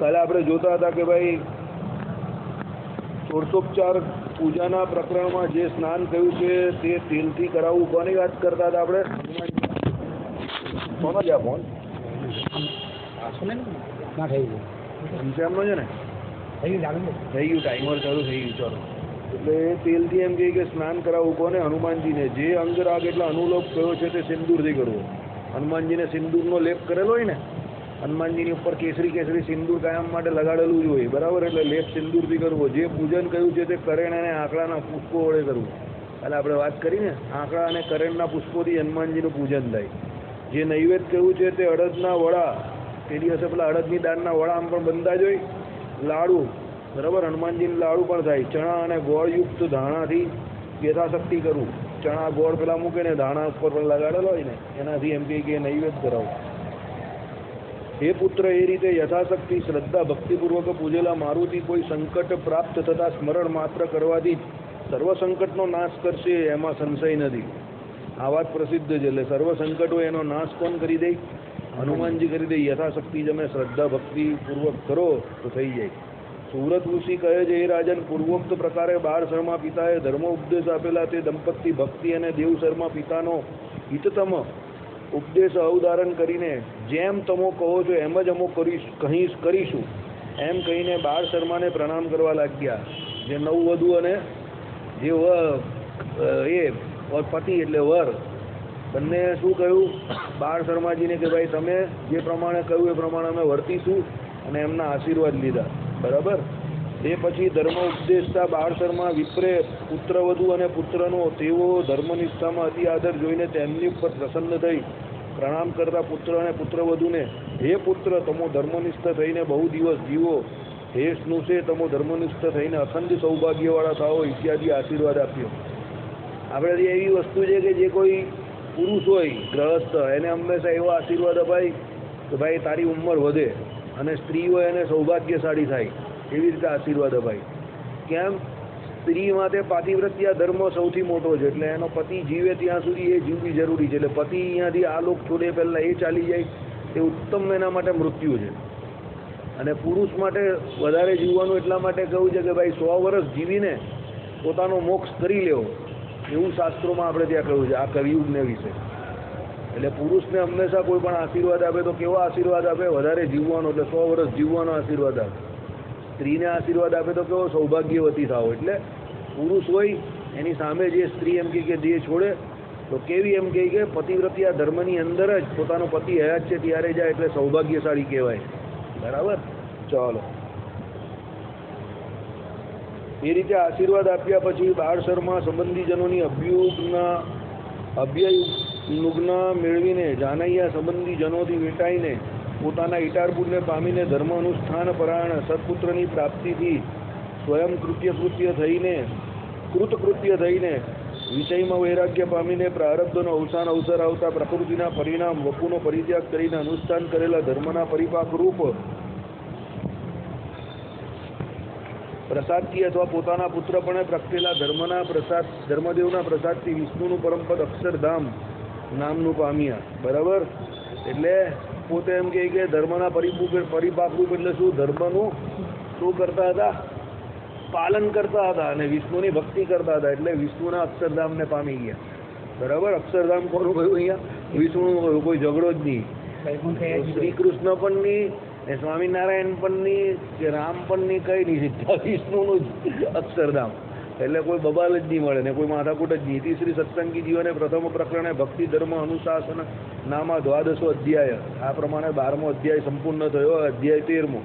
કાલે આપણે જોતા હતા કે ભાઈ ષોડશોપચાર પૂજાના પ્રકરણમાં જે સ્નાન કહ્યું છે તે તેલથી કરાવવું. કોની વાત કરતા હતા આપણે? કોનો છે આ ફોન? એમનો છે ને? થઈ ગયું ટાઈમર ચાલુ થઈ ગયું. ચાલો, એટલે એ તેલથી એમ કહે કે સ્નાન કરાવવું. કોને? હનુમાનજીને. જે અંગરાગ એટલે અનુલોપ કયો છે તે સિંદૂરથી કરવો. હનુમાનજીને સિંદૂરનો લેપ કરેલો હોય ને, હનુમાનજીની ઉપર કેસરી સિંદૂર કાયમ માટે લગાડેલું જ હોય, બરાબર? એટલે લેપ સિંદૂરથી કરવો. જે પૂજન કહ્યું છે તે કરેણ અને આંકડાના પુષ્પો વડે કરવું. એટલે આપણે વાત કરીને આંકડા અને કરેણના પુષ્પોથી હનુમાનજીનું પૂજન થાય. જે નૈવેદ્ય કહ્યું છે તે અડદના વડા, તે દિવસે પેલા અડદની દાળના વડા આમ પણ બનતા જ હોય. લાડુ, બરાબર? હનુમાનજીને લાડુ પણ થાય. ચણા અને ગોળયુક્ત ધાણાથી યથાશક્તિ કરવું. ચણા ગોળ પેલા મૂકે ને ધાણા ઉપર પણ લગાડેલો હોય ને, એનાથી એમ કે નૈવેદ્ય કરાવું. હે પુત્ર, એ રીતે યથાશક્તિ શ્રદ્ધા ભક્તિપૂર્વક પૂજેલા મારુતિ કોઈ સંકટ પ્રાપ્ત થતા સ્મરણ માત્ર કરવાથી સર્વ સંકટનો નાશ કરશે, એમાં સંશય નથી. આ વાત પ્રસિદ્ધ છે. એટલે સર્વ સંકટ હોય એનો નાશ કોણ કરી દે? હનુમાનજી કરી દે. યથાશક્તિ તમે શ્રદ્ધા ભક્તિપૂર્વક કરો તો થઈ જાય. સુરત ઋષિ કહે છે, એ રાજન, પૂર્વોક્ત પ્રકારે 12 શર્મા પિતાએ ધર્મ ઉપદેશ આપેલા તે દંપતી ભક્તિ અને દેવ શર્મા પિતાનો હિતતમ ઉપદેશ અવધારણ કરીને જેમ તમે કહો છો એમ જ અમુક કરીશું એમ કહીને 12 શર્માને પ્રણામ કરવા લાગ્યા. જે નવવધુ અને જે એ પતિ એટલે વર, બંને શું કહ્યું 12 શર્માજીને કે ભાઈ તમે જે પ્રમાણે કહ્યું એ પ્રમાણે અમે વર્તીશું, અને એમના આશીર્વાદ લીધા, બરાબર? તે પછી ધર્મ ઉપદેશતા 12 શર્મા વિપ્રે પુત્રવધુ અને પુત્રનો તેઓ ધર્મનિષ્ઠામાં અતિ આદર જોઈને તેમની ઉપર પ્રસન્ન થઈ પ્રણામ કરતા પુત્ર અને પુત્રવધુને, હે પુત્ર, તમો ધર્મનિષ્ઠ થઈને બહુ દિવસ જીવો. હે સ્નુષે, તમો ધર્મનિષ્ઠ થઈને અખંડ સૌભાગ્યવાળા થાઓ ઇત્યાદિ આશીર્વાદ આપ્યો. આપણે એવી વસ્તુ છે કે જે કોઈ પુરુષ હોય ગ્રહસ્થ, એને હંમેશા એવો આશીર્વાદ અપાય કે ભાઈ તારી ઉંમર વધે, અને સ્ત્રી હોય એને સૌભાગ્યશાળી થાય, એવી રીતે આશીર્વાદ અપાય. કેમ? સ્ત્રી માટે પાતિવ્રત્ય ધર્મ સૌથી મોટો છે. એટલે એનો પતિ જીવે ત્યાં સુધી એ જીવવી જરૂરી છે. એટલે પતિ અહીંયાથી આ લોક છોડે પહેલાં એ ચાલી જાય તે ઉત્તમ એના માટે મૃત્યુ છે. અને પુરુષ માટે વધારે જીવવાનું એટલા માટે કહ્યું છે કે ભાઈ 100 વર્ષ જીવીને પોતાનો મોક્ષ કરી લેવો, એવું શાસ્ત્રોમાં આપણે ત્યાં કહ્યું છે આ કલિયુગને વિશે. એટલે પુરુષને હંમેશા કોઈ પણ આશીર્વાદ આપે તો કેવો આશીર્વાદ આપે? વધારે જીવવાનો, એટલે 100 વર્ષ જીવવાનો આશીર્વાદ આપે. સ્ત્રીને આશીર્વાદ આપે તો કેવો? સૌભાગ્યવતી થાવ. એટલે પુરુષ હોય એની સામે જે સ્ત્રી એમ કે જે છોડે તો કેવી એમ કે પતિવ્રત્યા ધર્મની અંદર જ પોતાનો પતિ હયાત છે ત્યારે જાય, એટલે સૌભાગ્યશાળી કહેવાય, બરાબર? ચાલો, એ રીતે આશીર્વાદ આપ્યા પછી 12 શર્મા સંબંધીજનોની અભ્યનુજ્ઞા મેળવીને જાનૈયા સંબંધીજનોથી વેટાઈને પોતાના ઇટારપુરને પામીને ધર્મ અનુષ્ઠાન પરાયણ સત્પુત્રની પ્રાપ્તિથી સ્વયં કૃત્ય થઈને વિષયમાં વૈરાગ્ય પામીને પ્રારબ્ધનો અવસર આવતા પ્રકૃતિના પરિણામ વપુનો પરિત્યાગ કરીને અનુષ્ઠાન કરેલા ધર્મના પરિપાક રૂપ પ્રસાદથી અથવા પોતાના પુત્રપણે પ્રગટેલા ધર્મદેવના પ્રસાદથી વિષ્ણુનું પરમપદ અક્ષરધામ નામનું પામ્યા, બરાબર? એટલે પોતે એમ કે ધર્મના પરિપાક રૂપ એટલે શું? ધર્મનું શું કરતા હતા? પાલન કરતા હતા અને વિષ્ણુની ભક્તિ કરતા હતા. એટલે વિષ્ણુના અક્ષરધામને પામી ગયા, બરાબર? અક્ષરધામ કોનું કહ્યું અહીંયા? વિષ્ણુનું કહ્યું. કોઈ ઝઘડો જ નહીં. શ્રી કૃષ્ણ પણ નહીં, સ્વામિનારાયણ પણ નહીં, કે રામ પણ નહીં, કઈ નહીં, વિષ્ણુનું જ અક્ષરધામ. એટલે કોઈ બબાલ જ નહીં મળે ને કોઈ માથાકૂટ જ નહીં. શ્રી સત્સંગી જીવને પ્રથમ પ્રકરણે ભક્તિ ધર્મ અનુશાસન નામા 12 અધ્યાય. આ પ્રમાણે 12મો અધ્યાય સંપૂર્ણ થયો. અધ્યાય 13મો.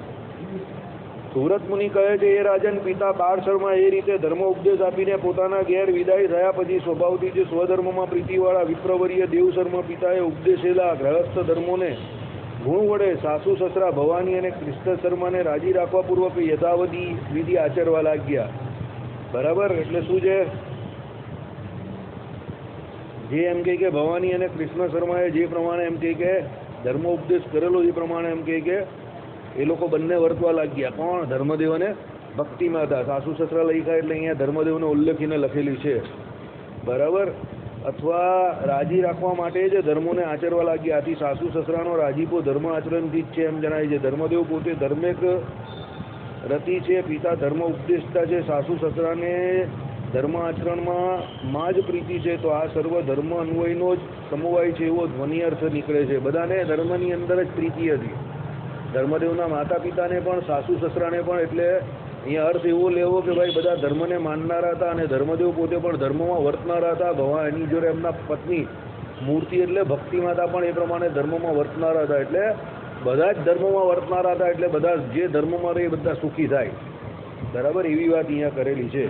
સુરત મુનિ કહે છે, એ રાજન, પિતા 12 શર્મા એ રીતે ધર્મ ઉપદેશ આપીને પોતાના ઘેર વિદાય થયા પછી સ્વભાવથી જે સ્વધર્મમાં પ્રીતિવાળા વિપ્રવર્ય દેવ શર્મા પિતાએ ઉપદેશેલા ગ્રહસ્થ ધર્મોને ગુણ વડે સાસુ સસરા ભવાની અને કૃષ્ણ શર્માને રાજી રાખવા પૂર્વક યથાવધિ વિધિ આચરવા લાગ્યા, બરાબર? એટલે શું છે? જે એમ કે ભવાની અને કૃષ્ણ શર્માએ જે પ્રમાણે એમ કે ધર્મ ઉપદેશ કરેલો એ પ્રમાણે એમ કે એ લોકો બંને વર્તવા લાગ્યા. કોણ? ધર્મદેવ અને ભક્તિમાં હતા. સાસુ સસરા લખ્યા એટલે અહીંયા ધર્મદેવને ઉલ્લેખીને લખેલી છે, બરાબર? અથવા રાજી રાખવા માટે જ ધર્મોને આચરવા લાગ્યા. આથી સાસુ સસરાનો રાજીપો ધર્મ આચરણથી જ છે એમ જણાય છે. ધર્મદેવ પોતે ધર્મેક રતિ છે, પિતા ધર્મ ઉપદેશતા છે, સાસુ સસરાને ધર્મ આચરણમાં જ પ્રીતિ છે. તો આ સર્વ ધર્મ અન્વયનો જ સમવાય છે એવો ધ્વનિ અર્થ નીકળે છે. બધાને ધર્મની અંદર જ પ્રીતિ હતી. ધર્મદેવના માતા પિતાને પણ, સાસુ સસરાને પણ. એટલે અહીંયા અર્થ એવો લેવો કે ભાઈ બધા ધર્મને માનનારા હતા અને ધર્મદેવ પોતે પણ ધર્મમાં વર્તનારા હતા. ભગવાન એની જોડે એમના પત્ની મૂર્તિ એટલે ભક્તિ માતા પણ એ પ્રમાણે ધર્મમાં વર્તનારા હતા. એટલે બધા જ ધર્મમાં વર્તનારા હતા. એટલે બધા જે ધર્મમાં રહે બધા સુખી થાય. બરાબર, એવી વાત અહીંયા કરેલી છે.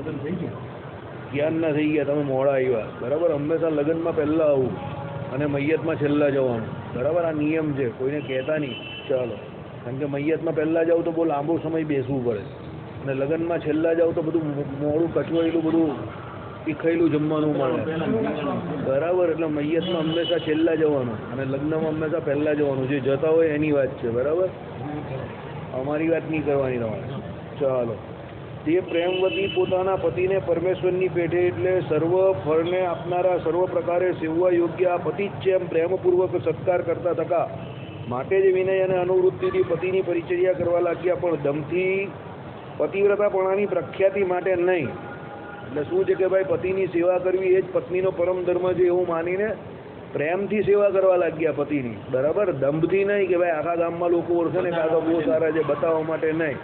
જ્ઞાન ના થઈ ગયા, તમે મોડા આવ્યા. બરાબર, હંમેશા લગ્નમાં પહેલાં આવું અને મૈયતમાં છેલ્લા જવાનું. બરાબર, આ નિયમ છે, કોઈને કહેતા નહીં. ચાલો, કારણ કે મૈયતમાં પહેલાં જાવ તો બહુ લાંબો સમય બેસવું પડે અને લગ્નમાં છેલ્લા જાવ તો બધું મોડું કચવાયેલું, બધું તીખાયેલું જમવાનું મળે. બરાબર, એટલે મૈયતમાં હંમેશા છેલ્લા જવાનું અને લગ્નમાં હંમેશા પહેલાં જવાનું. જે જતા હોય એની વાત છે. બરાબર, અમારી વાત નહીં કરવાની તમારે. ચાલો, તે પ્રેમવતી પોતાના પતિને પરમેશ્વરની પેઠે એટલે સર્વ ફળને આપનારા, સર્વ પ્રકારે સેવવા યોગ્ય આ પતિ જ છે એમ પ્રેમપૂર્વક સત્કાર કરતા થકા. માટે જ વિનય અને અનુવૃત્તિથી પતિની પરિચર્યા કરવા લાગ્યા, પણ દમથી પતિવ્રતાપણાની પ્રખ્યાતિ માટે નહીં. એટલે શું છે કે ભાઈ પતિની સેવા કરવી એ જ પત્નીનો પરમ ધર્મ છે એવું માનીને પ્રેમથી સેવા કરવા લાગ્યા પતિની. બરાબર, દંભથી નહીં કે ભાઈ આખા ગામમાં લોકો ઓળખે ને કાં તો બહુ સારા છે બતાવવા માટે નહીં.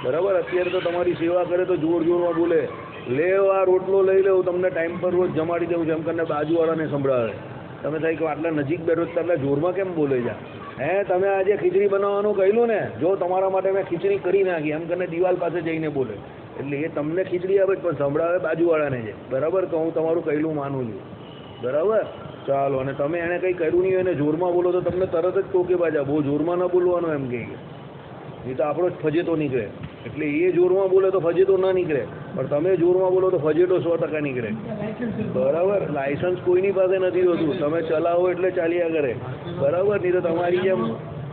બરાબર, અત્યારે તો તમારી સેવા કરે તો જોર જોરમાં બોલે, લે આ રોટલો લઈ લે, હું તમને ટાઈમ પર રોજ જમાડી દઉં છું એમ કરીને બાજુવાળાને સંભળાવે. તમે થાય કે આટલા નજીક બેઠો તો આટલા જોરમાં કેમ બોલે જા? હે, તમે આજે ખીચડી બનાવવાનું કહ્યું ને, જો તમારા માટે મેં ખીચડી કરી નાખી એમ કરીને દિવાલ પાસે જઈને બોલે. એટલે એ તમને ખીચડી આવે પણ સંભળાવે બાજુવાળાને છે. બરાબર, તો હું તમારું કહેલું માનું છું. બરાબર, ચાલો. અને તમે એને કંઈ કર્યું નહીં હોય એને જોરમાં બોલો તો તમને તરત જ ટોકે બાજા, બહુ જોરમાં ન બોલવાનું એમ કહે. એ તો આપણો જ ફજેતો નીકળે. એટલે એ જોરમાં બોલે તો ફજેતો ના નીકળે, પણ તમે જોરમાં બોલો તો ફજેતો 100% નીકળે. બરાબર, લાયસન્સ કોઈની પાસે નથી હોતું, તમે ચલાવો એટલે ચાલ્યા કરે. બરાબર, નહીં તો તમારી જેમ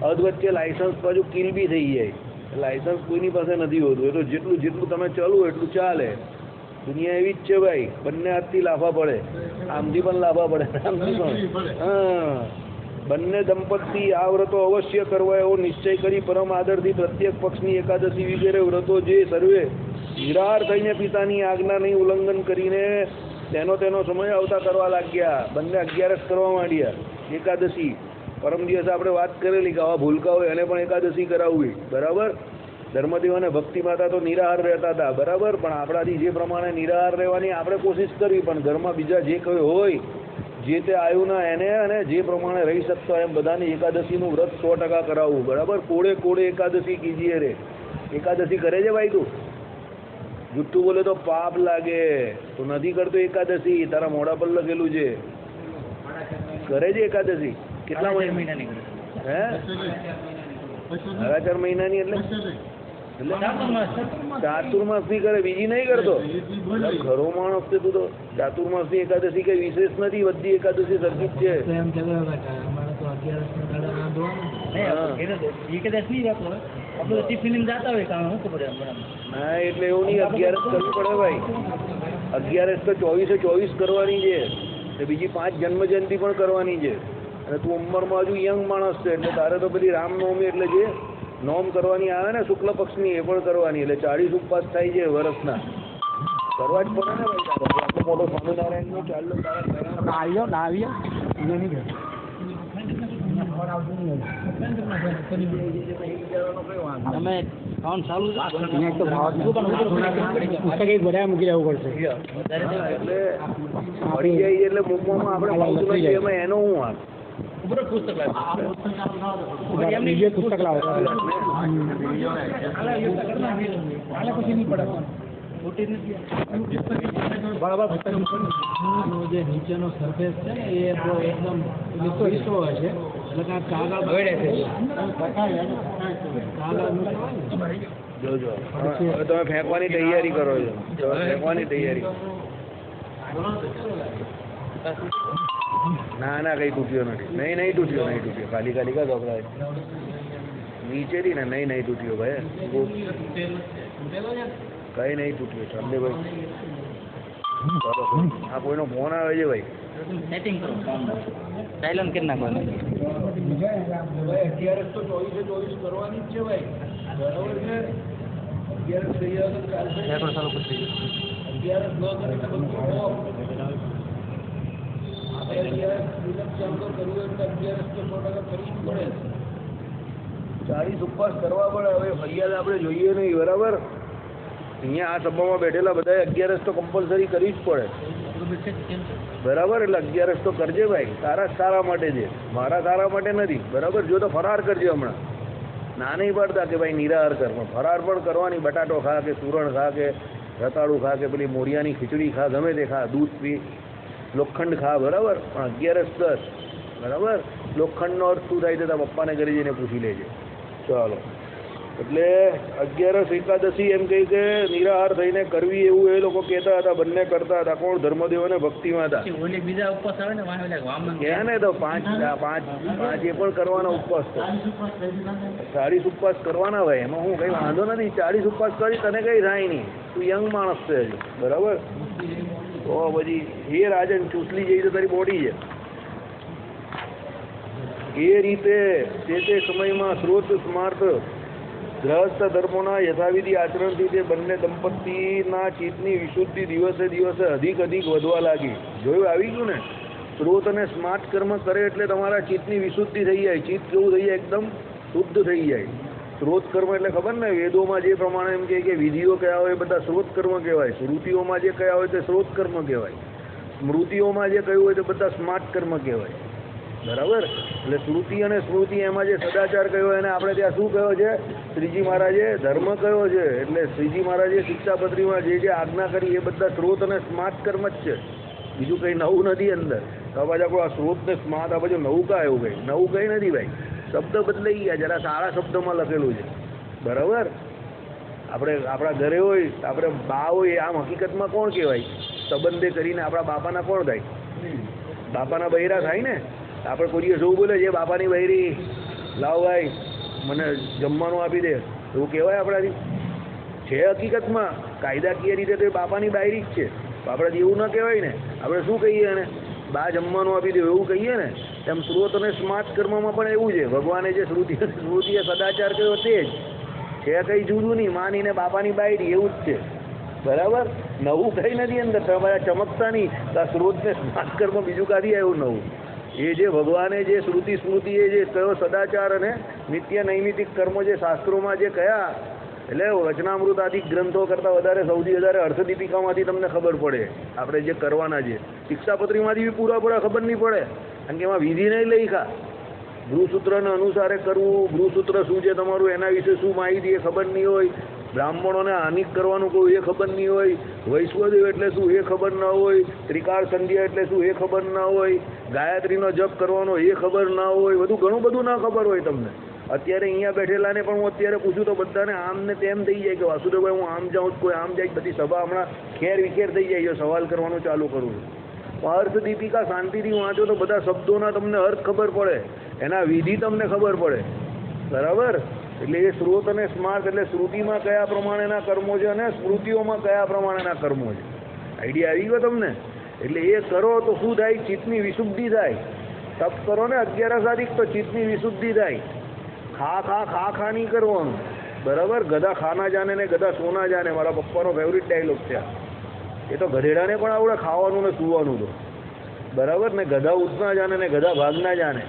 અધવચ્ચે લાયસન્સ બાજુ કિલ બી થઈ જાય. લાયસન્સ કોઈની પાસે નથી હોતું. એ તો જેટલું તમે ચલો એટલું ચાલે. દુનિયા એવી જ છે ભાઈ, બંને હાથથી લાફા પડે, આમથી પણ લાફા પડે, આમથી પણ. હા, બંને દંપતી આ વ્રતો અવશ્ય કરવા એવો નિશ્ચય કરી પરમ આદરથી પ્રત્યેક પક્ષની એકાદશી વગેરે વ્રતો જે સર્વે નિરાહાર થઈને પિતાની આજ્ઞાની ઉલ્લંઘન કરીને તેનો સમય આવતા કરવા લાગ્યા. બંને 11 કરવા માંડ્યા. એકાદશી પરમ દિવસે આપણે વાત કરેલી કે આવા ભૂલકા હોય એને પણ એકાદશી કરાવવી. બરાબર, ધર્મદેવ અને ભક્તિ માતા તો નિરાહાર રહેતા હતા. બરાબર, પણ આપણાથી જે પ્રમાણે નિરાહાર રહેવાની આપણે કોશિશ કરવી, પણ ઘરમાં બીજા જે કંઈ હોય જે તે આયુના એને અને જે પ્રમાણે રહી શકતા એમ બધાની એકાદશીનું વ્રત 100% કરાવવું. બરાબર, કોડે એકાદશી કીજીએ રે. એકાદશી કરે છે ભાઈ? તું જુઠ્ઠું બોલે તો પાપ લાગે. તું નથી કરતો એકાદશી, તારા મોઢા પર લખેલું છે. કરે છે એકાદશી? કેટલા મહિનાની? હે, 4 મહિનાની. એટલે ચાતુર્માસ ની કરે, બીજી નહીં કરતો? ખરો માણસ છે તું તો. ચાતુર્માસ ની એકાદશી કઈ વિશેષ નથી, બધી એકાદશી સરખી જ છે. હા, એટલે એવું નહીં, 11 કરવી પડે ભાઈ. 11 તો 24 કરવાની છે, બીજી 5 જન્મજયંતિ પણ કરવાની છે. અને તું ઉંમરમાં હજુ યંગ માણસ છે, એટલે તારે તો બધી રામનવમી એટલે જે નોમ કરવાની આવે ને શુક્લ પક્ષની, એ પણ કરવાની. એટલે 40 ઉપવાસ થાય છે વર્ષના, કરવા જ પડે ને ભાઈ. આટલો મોટો સ્વામિનારાયણનો ચાલ્યો મૂકી જવું પડશે. એટલે મૂકવામાં આપણે એનો હું વાત પુસ્તક લાવો. જે નીચેનો સરફેસ છે ને એ એકદમ લીસો હોય છે, એટલે કાગળ જોજો. તમે ફેંકવાની તૈયારી કરો છો, ફેંકવાની તૈયારી. ના કઈ તૂટ્યો નથી. નહીં તૂટ્યો. ખાલી કા ગભરાય નીચેથી ને. નહીં તૂટ્યો ભાઈ, કઈ નહીં તૂટ્યો. ચાલે ભાઈ. આ કોઈનો ફોન આવે છે ભાઈ, સેટિંગ કરો સાયલન્ટ કરી નાખવાનું. ભાઈ 11 તો 24 કરવાની જ છે ભાઈ, બરાબર છે. 11 થઈ જાય તો ચાલશે. 11 ન કરે તો બધું ઓફ. આપણે 11 ચાલુ કરવું એટલે 11 તો 100% કરવું પડે. 40 ઉપવાસ કરવા પડે. હવે ફરિયાદ આપણે જોઈએ નહીં, બરાબર. અહીંયા આ સભામાં બેઠેલા બધા 11 તો કમ્પલસરી કરવી જ પડે, બરાબર. એટલે 11 તો કરજે ભાઈ, તારા સારા માટે છે, મારા સારા માટે નથી, બરાબર. જો તો ફરાર કરજે હમણાં, ના નહીં પાડતા કે ભાઈ નિરાહાર કર, પણ ફરાર પણ કરવાની. બટાટો ખા કે સુરણ ખા કે રતાળું ખા કે પેલી મોરિયાની ખીચડી ખા, ગમે તે ખા, દૂધ પી, લોખંડ ખા, બરાબર. પણ 11 કર, બરાબર. લોખંડનો અર્થ શું થાય છે તો પપ્પાને ઘરે જઈને પૂછી લેજે. ચાલો, એટલે 11 એકાદશી એમ કહી કે નિરાહાર થઈને કરવી, એવું એ લોકો કહેતા હતા. બંને કરતા હતા. કોણ? ધર્મદેવ અને ભક્તિમાં હતા. બીજા ઉપવાસ આવે ને ક્યાં ને તો પાંચ એ પણ કરવાના ઉપવાસ. તો 40 ઉપવાસ કરવાના ભાઈ, એમાં હું કઈ વાંધો નથી. 40 ઉપવાસ કરી તને કઈ થાય નહીં, તું યંગ માણસ છે હજુ, બરાબર. તો પછી એ રાજન ચૂસલી જેવી તો તારી બોડી છે. એ રીતે તે સમયમાં સ્રોત સ્માર્ત ગ્રહસ્થ ધર્મોના યથાવિધિ આચરણથી તે બંને દંપતીના ચિત્તની વિશુદ્ધિ દિવસે દિવસે અધિક વધવા લાગી. જોયું? આવી ગયું ને? સ્રોત અને સ્માર્ટ કર્મ કરે એટલે તમારા ચિત્તની વિશુદ્ધિ થઈ જાય. ચિત્ત કેવું થઈ જાય? એકદમ શુદ્ધ થઈ જાય. સ્રોત કર્મ એટલે ખબર ને, વેદોમાં જે પ્રમાણે એમ કે વિધિઓ કયા હોય બધા સ્રોત કર્મ કહેવાય. સ્મૃતિઓમાં જે કયા હોય તે સ્રોત કર્મ કહેવાય. સ્મૃતિઓમાં જે કહ્યું હોય તે બધા સ્માર્ટ કર્મ કહેવાય, બરાબર. એટલે શ્રુતિ અને સ્મૃતિ એમાં જે સદાચાર કયો એને આપણે ત્યાં શું કહ્યો છે? શ્રીજી મહારાજે ધર્મ કયો છે. એટલે શ્રીજી મહારાજે શિક્ષાપત્રીમાં જે આજ્ઞા કરી એ બધા સ્ત્રોત અને સ્માર્ટ કર્મ જ છે, બીજું કંઈ નવું નથી અંદર. તો પાછા કોઈ આ સ્ત્રોત ને સ્માર્ટ આ બાજુ નવું કા એવું કંઈ નવું કંઈ નથી ભાઈ. શબ્દ બદલાઈ ગયા, જરા સારા શબ્દમાં લખેલું છે, બરાબર. આપણે આપણા ઘરે હોય, આપણે બા હોય, આમ હકીકતમાં કોણ કહેવાય? સંબંધે કરીને આપણા બાપાના કોણ થાય? બાપાના બૈરા થાય ને. આપણે કોઈ દિવસ એવું બોલે છે બાપાની બૈરી, લાવ ભાઈ મને જમવાનું આપી દે, એવું કહેવાય આપણાથી? છે હકીકતમાં કાયદાકીય રીતે તો એ બાપાની બાયરી જ છે. આપણાથી એવું ન કહેવાય ને. આપણે શું કહીએ એને? બા જમવાનું આપી દે, એવું કહીએ ને. એમ સ્ત્રોત અને સ્માર્ટ કર્મમાં પણ એવું છે. ભગવાને જે સ્મૃતિએ સદાચાર કહ્યો તે જ છે, કંઈ જુદું નહીં. માનીને બાપાની બાયરી એવું જ છે, બરાબર. નવું કંઈ નથી અંદર. તમારા ચમકતા નહીં. આ સ્ત્રોત ને સ્માર્ટ કર્મ બીજું કાઢી આવ્યું નવું. એ જે ભગવાને જે શ્રુતિ સ્મૃતિએ જે કયો સદાચાર અને નિત્ય નૈમિતિક કર્મો જે શાસ્ત્રોમાં જે કયા, એટલે વચનામૃત આદિ ગ્રંથો કરતાં વધારે સૌથી વધારે અર્થદીપિકામાંથી તમને ખબર પડે આપણે જે કરવાના છે. શિક્ષાપત્રીમાંથી બી પૂરા ખબર નહીં પડે, કારણ કે એમાં વિધિ નહીં લખ્યા. ગૃહસૂત્રને અનુસારે કરવું, ગૃહસૂત્ર શું છે તમારું, એના વિશે શું માહિતી એ ખબર નહીં હોય. બ્રાહ્મણોને હાનિક કરવાનું કહું એ ખબર નહીં હોય. વૈશ્વદેવ એટલે શું એ ખબર ના હોય. ત્રિકાળ સંધ્યા એટલે શું એ ખબર ના હોય. ગાયત્રીનો જપ કરવાનો એ ખબર ના હોય. ઘણું બધું ના ખબર હોય તમને. અત્યારે અહીંયા બેઠેલાને પણ હું અત્યારે પૂછું તો બધાને આમ ને તેમ થઈ જાય કે વાસુદેવભાઈ હું આમ જાઉં, કોઈ આમ જાય. બધી સભા હમણાં ખેર વિખેર થઈ જાય જો સવાલ કરવાનું ચાલુ કરું છું. અર્થ દીપિકા શાંતિથી વાંચો તો બધા શબ્દોના તમને અર્થ ખબર પડે, એના વિધિ તમને ખબર પડે, બરાબર. એટલે એ સ્ત્રોત અને સ્માર્ટ એટલે શ્રુતિમાં કયા પ્રમાણેના કર્મો છે અને સ્મૃતિઓમાં કયા પ્રમાણેના કર્મો છે. આઈડિયા આવી ગયો તમને? એટલે એ કરો તો શું થાય? ચિત્તની વિશુદ્ધિ થાય. તપ કરો ને 11 તારીખ તો ચિત્તની વિશુદ્ધિ થાય. ખા નહીં કરવાનું, બરાબર. ગધા ખાના જાને ને ગધા સોના જાને, મારા પપ્પાનો ફેવરિટ ડાયલોગ છે. એ તો ગધેડાને પણ આવડે ખાવાનું ને સૂવાનું તો, બરાબર ને. ગધા ઉઠના જાને ને ગધા ભાગના જાને.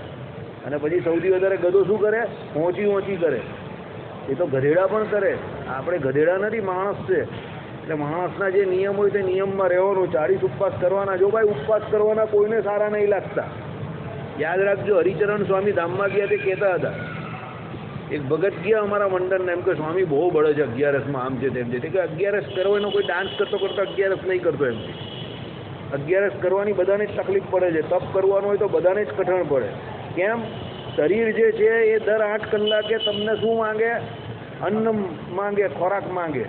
અને પછી સૌથી વધારે ગધો શું કરે? ઓછી કરે. એ તો ગધેડા પણ કરે. આપણે ગધેડા નથી, માણસ છે. એટલે માણસના જે નિયમ હોય તે નિયમમાં રહેવાનું. 40 ઉપવાસ કરવાના. જો ભાઈ ઉપવાસ કરવાના કોઈને સારા નહીં લાગતા. યાદ રાખજો, હરિચરણ સ્વામી ધામમાં ગયા તે કહેતા હતા. એક ભગત ગયા અમારા મંડળને, એમ કે સ્વામી બહુ બળે છે 11માં, આમ છે તેમ છે. કે 11 કરો એનો કોઈ ડાન્સ કરતો 11 નહીં કરતો. એમ 11 કરવાની બધાને જ તકલીફ પડે છે. તપ કરવાનું હોય તો બધાને જ કઠણ પડે. કેમ? શરીર જે છે એ દર 8 કલાકે તમને શું માંગે? અન્ન માંગે, ખોરાક માંગે.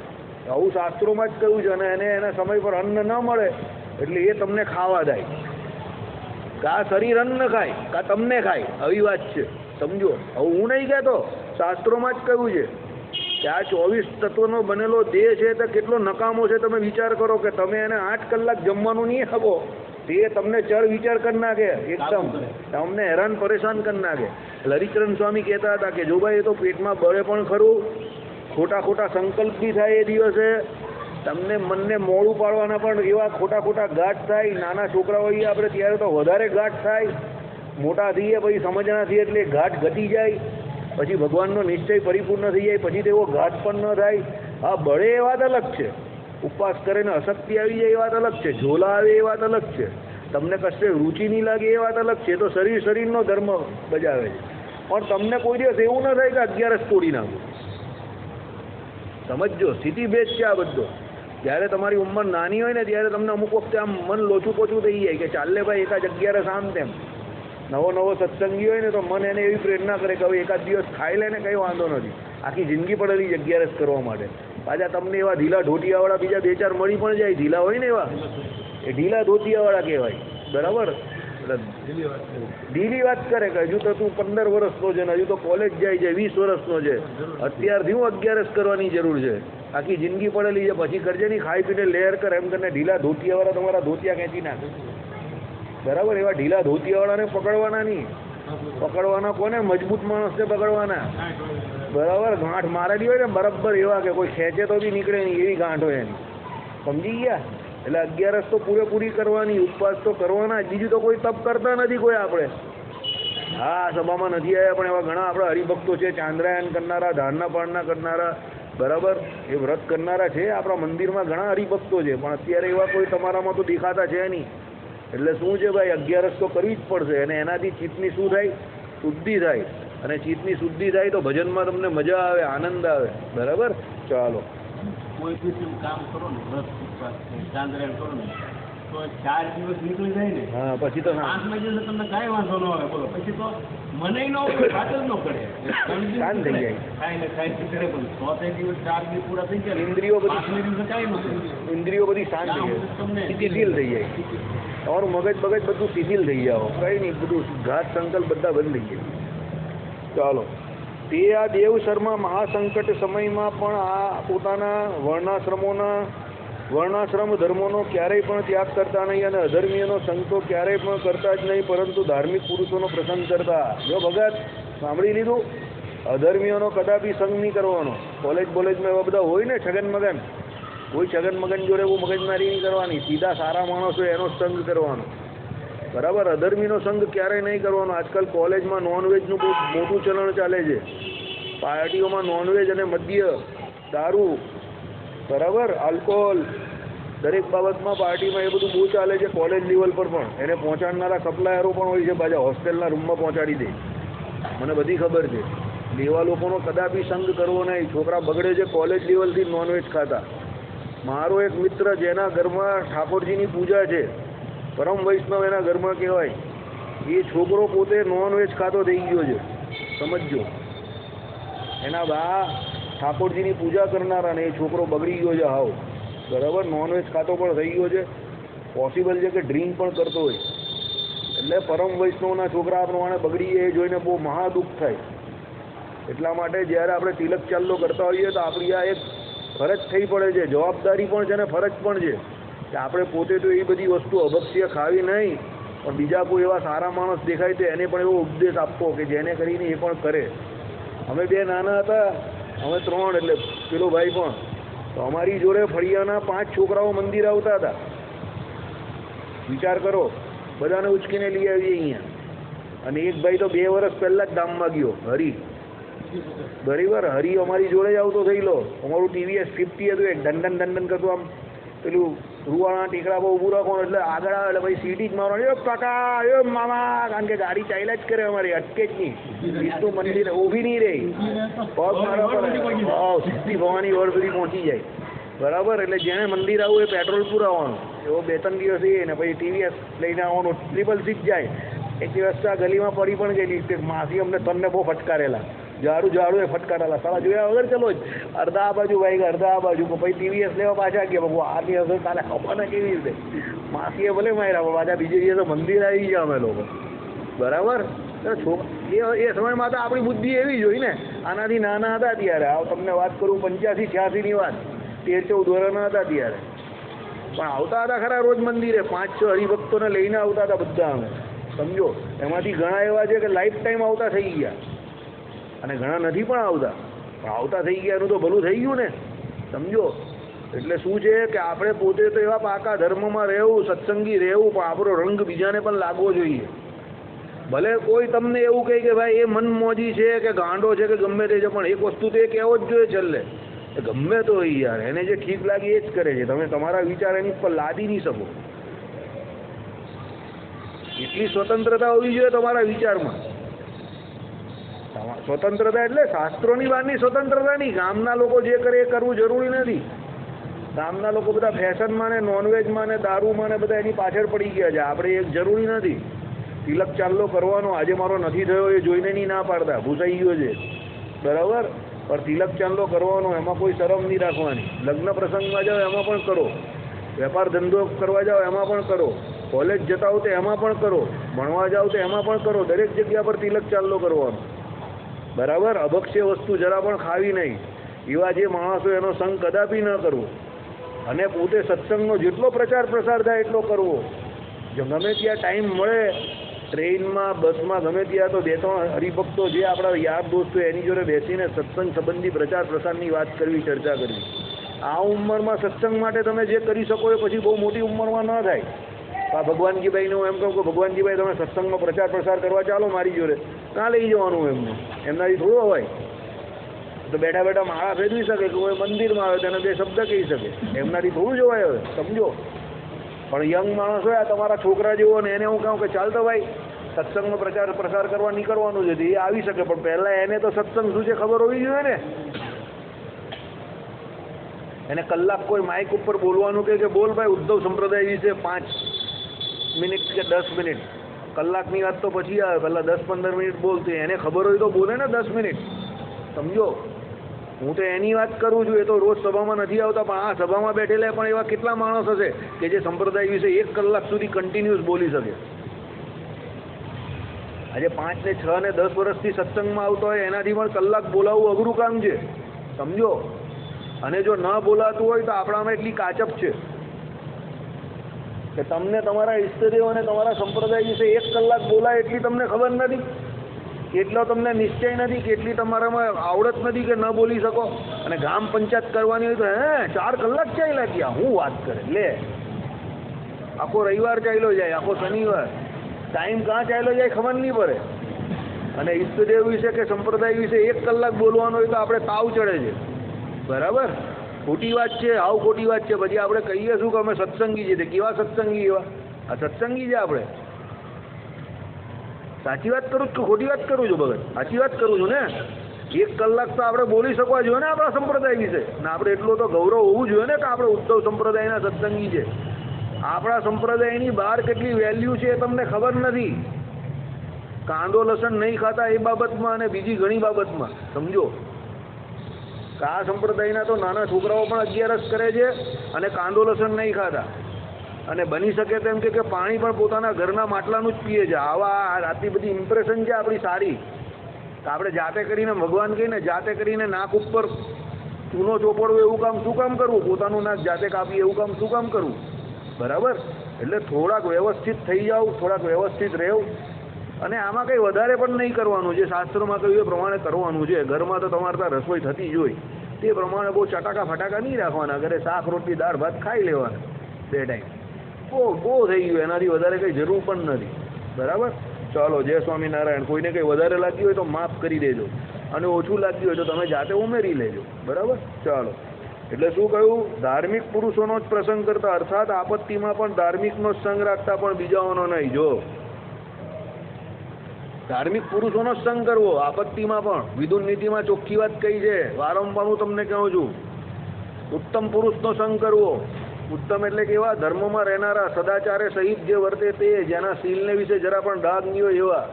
આવું શાસ્ત્રોમાં જ કહ્યું છે. અને એના સમય પર અન્ન ન મળે એટલે એ તમને ખાવા જાય. કા શરીર અન્ન ખાય કા તમને ખાય, આવી વાત છે, સમજો. હવે હું નહીં કહેતો, શાસ્ત્રોમાં જ કહ્યું છે. કે આ 24 તત્વનો બનેલો દેહ છે તો કેટલો નકામો છે. તમે વિચાર કરો કે તમે એને 8 કલાક જમવાનું નહીં આપો તે તમને ચર વિચાર કરી નાખે, એકદમ તમને હેરાન પરેશાન કરી નાખે. હરિચરણ સ્વામી કહેતા હતા કે જો ભાઈ એ તો પેટમાં બળે પણ ખરું, ખોટા ખોટા સંકલ્પ બી થાય એ દિવસે, તમને મનને મોડું પાડવાના પણ એવા ખોટા ખોટા ગાંઠ થાય. નાના છોકરા હોઈએ આપણે ત્યારે તો વધારે ગાંઠ થાય, મોટા થઈએ પછી સમજણા થઈએ એટલે ઘાટ ઘટી જાય, પછી ભગવાનનો નિશ્ચય પરિપૂર્ણ થઈ જાય પછી તેવો ઘાટ પણ ન થાય. હા, બળે એ વાત અલગ છે, ઉપવાસ કરીને અશક્તિ આવી જાય એ વાત અલગ છે, ઝોલા આવે એ વાત અલગ છે, તમને કશે રુચિ નહીં લાગે એ વાત અલગ છે. તો શરીરનો ધર્મ બજાવે છે. પણ તમને કોઈ દિવસ એવું ન થાય કે 11 તોડી નાખો. સમજો, સ્થિતિભેદ છે આ બધો. જ્યારે તમારી ઉંમર નાની હોય ને ત્યારે તમને અમુક વખતે આમ મન લોચું પોચું થઈ જાય કે ચાલે ભાઈ એકાદ 11 આમ તેમ. નવો સત્સંગી હોય ને તો મન એને એવી પ્રેરણા કરે કે હવે એકાદ દિવસ ખાઈ લે ને કંઈ વાંધો નથી, આખી જિંદગી પડેલી 11 કરવા માટે. પાછા તમને એવા ઢીલા ધોતિયાવાળા બીજા 2-4 મળી પણ જાય, ઢીલા હોય ને એવા, એ ઢીલા ધોતિયાવાળા કહેવાય. બરાબર, ઢીલી વાત કરે કે હજુ તો તું 15 વર્ષનો છે ને હજુ તો કોલેજ જાય છે, 20 વર્ષનો છે, અત્યારથી હું 11 કરવાની જરૂર છે, આખી જિંદગી પડેલી છે, પછી કરજે નહીં, ખાઈ પીને લેર કર, એમ કરીને ઢીલા ધોતિયાવાળા તમારા ધોતિયા ખેંચી નાખે. બરાબર, એવા ઢીલા ધોતિયાવાળાને પકડવાના નહીં. પકડવાના કોને? મજબૂત માણસને પકડવાના. બરાબર, ગાંઠ મારેલી હોય ને બરાબર એવા કે કોઈ ખેંચે તો બી નીકળે નહીં એવી ગાંઠ હોય એની. સમજી ગયા? એટલે 11 તો પૂરેપૂરી કરવાની, ઉપવાસ તો કરવાના. બીજું તો કોઈ તપ કરતા નથી કોઈ આપણે. હા, સભામાં નથી આવ્યા પણ એવા ઘણા આપણા હરિભક્તો છે, ચાંદ્રાયન કરનારા, ધારના પાળના કરનારા, બરાબર, એ વ્રત કરનારા છે આપણા મંદિરમાં ઘણા હરિભક્તો છે. પણ અત્યારે એવા કોઈ તમારામાં તો દેખાતા છે નહીં. એટલે શું છે ભાઈ, 11 તો કરવી જ પડશે. અને એનાથી ચિત્તની શું થાય? શુદ્ધિ થાય. અને ચિત્તની શુદ્ધિ થાય તો ભજનમાં તમને મજા આવે, આનંદ આવે. બરાબર, ચાલો. કોઈ બી કામ કરો ને, વ્રત ચાંદ્રાયણ કરો ને તો 4 દિવસ નીકળી જાય ને, હા, પછી તો 5મા દિવસે તમને કાંઈ વાંધો ન આવે. બોલો, પછી તો મને ન હોય, વાત જ ન પડે, શાંત થઈ જાય. ખાઈ ને ખાઈ કરે, પણ 6 દિવસ 4 દિવસ પૂરા થઈ ગયા, ઇન્દ્રિયો બધી, 5મા દિવસે કાંઈ ન થાય, ઇન્દ્રિયો બધી શાંત થઈ જાય, શિથિલ થઈ જાય. તમારું મગજ બધું શિથિલ થઈ જાઓ, કંઈ નહીં, બધું ઘાત સંકલ્પ બધા બંધ થઈ જાય. ચાલો, તે આ દેવશર્મા મહાસંકટ સમયમાં પણ આ પોતાના વર્ણાશ્રમ ધર્મોનો ક્યારેય પણ ત્યાગ કરતા નહીં અને અધર્મીયનો સંગ તો ક્યારેય પણ કરતા જ નહીં, પરંતુ ધાર્મિક પુરુષોનો પ્રસંગ કરતા. જો ભગત સાંભળી લીધું, અધર્મીઓનો કદાપી સંગ નહીં કરવાનો. બોલેજમાં એવા બધા હોય ને છગન મગન, કોઈ છગન મગન જોડે એવું મગજમારી નહીં કરવાની, સીધા સારા માણસો એનો સંગ કરવાનો. બરાબર, અધર્મીનો સંગ ક્યારેય નહીં કરવાનો. આજકાલ કોલેજમાં નોનવેજનું બહુ મોટું ચલણ ચાલે છે, પાર્ટીઓમાં નોનવેજ અને મદ્ય, દારૂ, બરાબર, આલ્કોહોલ, દરેક બાબતમાં પાર્ટીમાં એ બધું બહુ ચાલે છે. કોલેજ લેવલ પર પણ એને પહોંચાડનારા સપ્લાયરો પણ હોય છે, પાછા હોસ્ટેલના રૂમમાં પહોંચાડી દે. મને બધી ખબર છે. એવા લોકોનો કદાપી સંગ કરવો નહીં. છોકરા બગડે છે કોલેજ લેવલથી નોનવેજ ખાતા. મારો એક મિત્ર જેના ઘરમાં ઠાકોરજીની પૂજા છે, પરમ વૈષ્ણવ એના ઘરમાં કહેવાય, એ છોકરો પોતે નોનવેજ ખાતો થઈ ગયો છે. સમજો, એના બા ઠાકોરજીની પૂજા કરનારા ને એ છોકરો બગડી ગયો છે હાવ. બરાબર, નોનવેજ ખાતો પણ થઈ ગયો છે. પોસિબલ છે કે ડ્રિંક પણ કરતો હોય. એટલે પરમ વૈષ્ણવના છોકરા આ પ્રમાણે બગડી એ જોઈને બહુ મહાદુઃખ થાય. એટલા માટે જ્યારે આપણે તિલક ચાલ્લો કરતા હોઈએ તો આપણી આ એક ફરજ થઈ પડે છે, જવાબદારી પણ છે અને ફરજ પણ છે કે આપણે પોતે તો એ બધી વસ્તુ અભક્ષ્ય ખાવી નહીં, પણ બીજા કોઈ એવા સારા માણસ દેખાય તો એને પણ એવો ઉપદેશ આપવો કે જેને કરીને એ પણ કરે. અમે 2 નાના હતા, અમે 3, એટલે પેલો ભાઈ પણ, તો અમારી જોડે ફળિયાના 5 છોકરાઓ મંદિર આવતા હતા. વિચાર કરો, બધાને ઉચકીને લઈ આવીએ અહીંયા. અને એક ભાઈ તો 2 વર્ષ પહેલાં જ ધામમાં ગયો, હરી. બરાબર, હરી અમારી જોડે જ આવતો થઈ લો. અમારું TVS 50 હતું, એક દંડન કરતું, આમ પેલું રૂવાણા ટીકડા પર ઊભું રાખવાનું, એટલે આગળ આવે એટલે ભાઈ સીટી જ મારવાની, એ કાકા, એ મામા, કારણ કે ગાડી ચાલ્યા જ કરે અમારી, અટકે જ નહીં. વિષ્ણુ મંદિર ઊભી નહીં રહી, પગ મારા પર સિદ્ધિ ભવાની વડ સુધી પહોંચી જાય. બરાબર, એટલે જેને મંદિર આવવું એ પેટ્રોલ પુરાવવાનું, એવો 2-3 દિવસ એ ને પછી TVS લઈને આવવાનું, 666 જાય. એક દિવસ આ ગલીમાં પડી પણ ગયેલી, માસી અમને તનને બહુ ફટકારેલા, ઝાડું એ ફટકારેલા, સારા જોયા વગર ચલો જ, અડધા આ બાજુ ભાઈ, અડધા આ બાજુ, પછી TVS લેવા પાછા ગયા. બાબુ આની અસર કાલે ખબર ને કેવી રીતે માસીએ ભલે માર્યા, પણ પાછા બીજે દિવસે મંદિર આવી ગયા અમે લોકો. બરાબર, એ સમયમાં તો આપણી બુદ્ધિ એવી જ હોય ને. આનાથી નાના હતા ત્યારે, આ તમને વાત કરું 85-86ની વાત, 13-14 વર્ષના હતા ત્યારે, પણ આવતા હતા ખરા રોજ મંદિરે. 5-6 હરિભક્તોને લઈને આવતા હતા બધા અમે, સમજો. એમાંથી ઘણા એવા છે કે લાઈફ ટાઈમ આવતા થઈ ગયા, અને ઘણા નથી પણ આવતા, પણ આવતા થઈ ગયા એનું તો ભલું થઈ ગયું ને, સમજો. એટલે શું છે કે આપણે પોતે તો એવા પાકા ધર્મમાં રહેવું, સત્સંગી રહેવું, પણ આપણો રંગ બીજાને પણ લાગવો જોઈએ. ભલે કોઈ તમને એવું કહે કે ભાઈ એ મનમોજી છે કે ગાંડો છે કે ગમે તે છે, પણ એક વસ્તુ તો એ કહેવો જ જોઈએ છેલ્લે, ગમે તો હોય યાર, એને જે ઠીક લાગે એ જ કરે છે. તમે તમારા વિચાર એની પર લાદી નહીં શકો. એટલી સ્વતંત્રતા હોવી જોઈએ તમારા વિચારમાં. સ્વતંત્રતા એટલે શાસ્ત્રોની બહારની સ્વતંત્રતા નહીં. ગામના લોકો જે કરે એ કરવું જરૂરી નથી. ગામના લોકો બધા ફેશનમાં ને નોનવેજમાં ને દારૂમાં ને બધા એની પાછળ પડી ગયા છે. આપણે એક જરૂરી નથી. તિલક ચાંદલો કરવાનો આજે મારો નથી થયો એ જોઈને નહીં ના પાડતા, ભૂસાઈ ગયો છે, બરાબર. પણ તિલક ચાંદલો કરવાનો, એમાં કોઈ શરમ નહીં રાખવાની. લગ્ન પ્રસંગમાં જાઓ એમાં પણ કરો, વેપાર ધંધો કરવા જાઓ એમાં પણ કરો, કોલેજ જતા હો તો એમાં પણ કરો, ભણવા જાઓ તો એમાં પણ કરો. દરેક જગ્યા પર તિલક ચાંદલો કરવાનો, બરાબર. અભક્ષ્ય વસ્તુ જરા પણ ખાવી નહીં. એવા જે માણસો એનો સંગ કદાપી ન કરવો. અને પોતે સત્સંગનો જેટલો પ્રચાર પ્રસાર થાય એટલો કરવો. જો ગમે ત્યાં ટાઈમ મળે, ટ્રેનમાં બસમાં ગમે ત્યાં, તો 2-3 હરિભક્તો જે આપણા યાર દોસ્તો એની જોડે બેસીને સત્સંગ સંબંધી પ્રચાર પ્રસારની વાત કરવી, ચર્ચા કરવી. આ ઉંમરમાં સત્સંગ માટે તમે જે કરી શકો એ પછી બહુ મોટી ઉંમરમાં ન થાય. આ ભગવાનજીભાઈને હું એમ કહું કે ભગવાનજીભાઈ તમે સત્સંગનો પ્રચાર પ્રસાર કરવા ચાલો મારી જોડે, ના લઈ જવાનું એમને, એમનાથી થોડું હોય. તો બેઠા બેઠા માળા ફેરવી શકે કે કોઈ મંદિરમાં આવે તેને 2 શબ્દ કહી શકે, એમનાથી થોડું જવાય હવે, સમજો. પણ યંગ માણસ હોય, તમારા છોકરા જેવો, ને એને હું કહું કે ચાલ તો ભાઈ સત્સંગનો પ્રચાર પ્રસાર કરવા નીકળવાનું છે, એ આવી શકે, પણ પહેલાં એને તો સત્સંગ શું છે ખબર હોવી જોઈએ ને. એને કલાક કોઈ માઇક ઉપર બોલવાનું કે બોલ ભાઈ ઉદ્ધવ સંપ્રદાય વિશે 5 મિનિટ કે 10 મિનિટ, કલાકની વાત તો પછી આવે, પહેલાં 10-15 મિનિટ બોલતી, એને ખબર હોય તો બોલે ને 10 મિનિટ, સમજો. હું તો એની વાત કરું છું. એ તો રોજ સભામાં નથી આવતા, પણ આ સભામાં બેઠેલા પણ એવા કેટલા માણસ હશે કે જે સંપ્રદાય વિશે 1 કલાક સુધી કન્ટિન્યુઅસ બોલી શકે. આજે 5 ને 6 ને 10 વર્ષથી સત્સંગમાં આવતો હોય, એનાથી પણ કલાક બોલાવવું અઘરું કામ છે, સમજો. અને જો ન બોલાતું હોય તો આપણામાં એટલી કાચપ છે કે તમને તમારા ઈષ્ટદેવ અને તમારા સંપ્રદાય વિશે 1 કલાક બોલાય એટલી તમને ખબર નથી, કેટલો તમને નિશ્ચય નથી, કેટલી તમારામાં આવડત નથી કે ન બોલી શકો. અને ગ્રામ પંચાયત કરવાની હોય તો 4 કલાક ચાલ્યા ગયા, હું વાત કરે લે. આખો રવિવાર ચાલ્યો જાય, આખો શનિવાર, ટાઈમ ક્યાં ચાલ્યો જાય ખબર નહીં પડે. અને ઈષ્ટદેવ વિશે કે સંપ્રદાય વિશે 1 કલાક બોલવાનો હોય તો આપણે તાવ ચડે છે, બરાબર. ખોટી વાત છે, આવ ખોટી વાત છે. પછી આપણે કહીએ શું કે અમે સત્સંગી છીએ, કેવા સત્સંગી? એવા આ સત્સંગી છે આપણે. સાચી વાત કરું કે ખોટી વાત કરું છું ભગત? સાચી વાત કરું છું ને. 1 કલાક તો આપણે બોલી શકવા જોઈએ ને આપણા સંપ્રદાય વિશે, ને આપણે એટલો તો ગૌરવ હોવું જોઈએ ને કે આપણે ઉદ્ધવ સંપ્રદાયના સત્સંગી છે. આપણા સંપ્રદાયની બહાર કેટલી વેલ્યુ છે એ તમને ખબર નથી. કાંદો લસણ નહીં ખાતા એ બાબતમાં અને બીજી ઘણી બાબતમાં, સમજો. આ સંપ્રદાયના તો નાના છોકરાઓ પણ 11 કરે છે અને કાંદો લસણ નહીં ખાતા, અને બની શકે તેમ કે પાણી પણ પોતાના ઘરના માટલાનું જ પીએ છે. આવા આટલી બધી ઇમ્પ્રેશન છે આપણી સારી, તો આપણે જાતે કરીને, ભગવાન કહીને જાતે કરીને નાક ઉપર ચૂનો ચોપડવો એવું કામ શું કામ કરવું? પોતાનું નાક જાતે કાપીએ એવું કામ શું કામ કરવું? બરાબર. એટલે થોડાક વ્યવસ્થિત થઈ જાવ, થોડાક વ્યવસ્થિત રહેવું. અને આમાં કંઈ વધારે પણ નહીં કરવાનું. જે શાસ્ત્રોમાં કહ્યું એ પ્રમાણે કરવાનું છે. ઘરમાં તો તમારે ત્યાં રસોઈ થતી જ હોય, તે પ્રમાણે બહુ ચટાકા ફટાકા નહીં રાખવાના. ઘરે શાક રોટલી દાળ ભાત ખાઈ લેવાના 2 ટાઈમ, બહુ થઈ ગયું. એનાથી વધારે કંઈ જરૂર પણ નથી, બરાબર. ચાલો, જય સ્વામિનારાયણ. કોઈને કંઈ વધારે લાગ્યું હોય તો માફ કરી દેજો, અને ઓછું લાગ્યું હોય તો તમે જાતે ઉમેરી લેજો, બરાબર. ચાલો. એટલે શું કહ્યું? ધાર્મિક પુરુષોનો જ પ્રસંગ કરતા, અર્થાત આપત્તિમાં પણ ધાર્મિકનો જ સંગ રાખતા, પણ બીજાઓનો નહીં. જો ધાર્મિક પુરુષોનો જ સંગ કરવો આપત્તિમાં પણ. વિદુર નીતિમાં ચોખ્ખી વાત કહી છે, વારંવાર હું તમને કહું છું. ઉત્તમ પુરુષનો સંગ કરવો. ઉત્તમ એટલે કેવા? ધર્મમાં રહેનારા, સદાચારે સહિત જે વર્તે તે, જેના શીલને વિશે જરા પણ ડાઘ નહીં હોય એવા.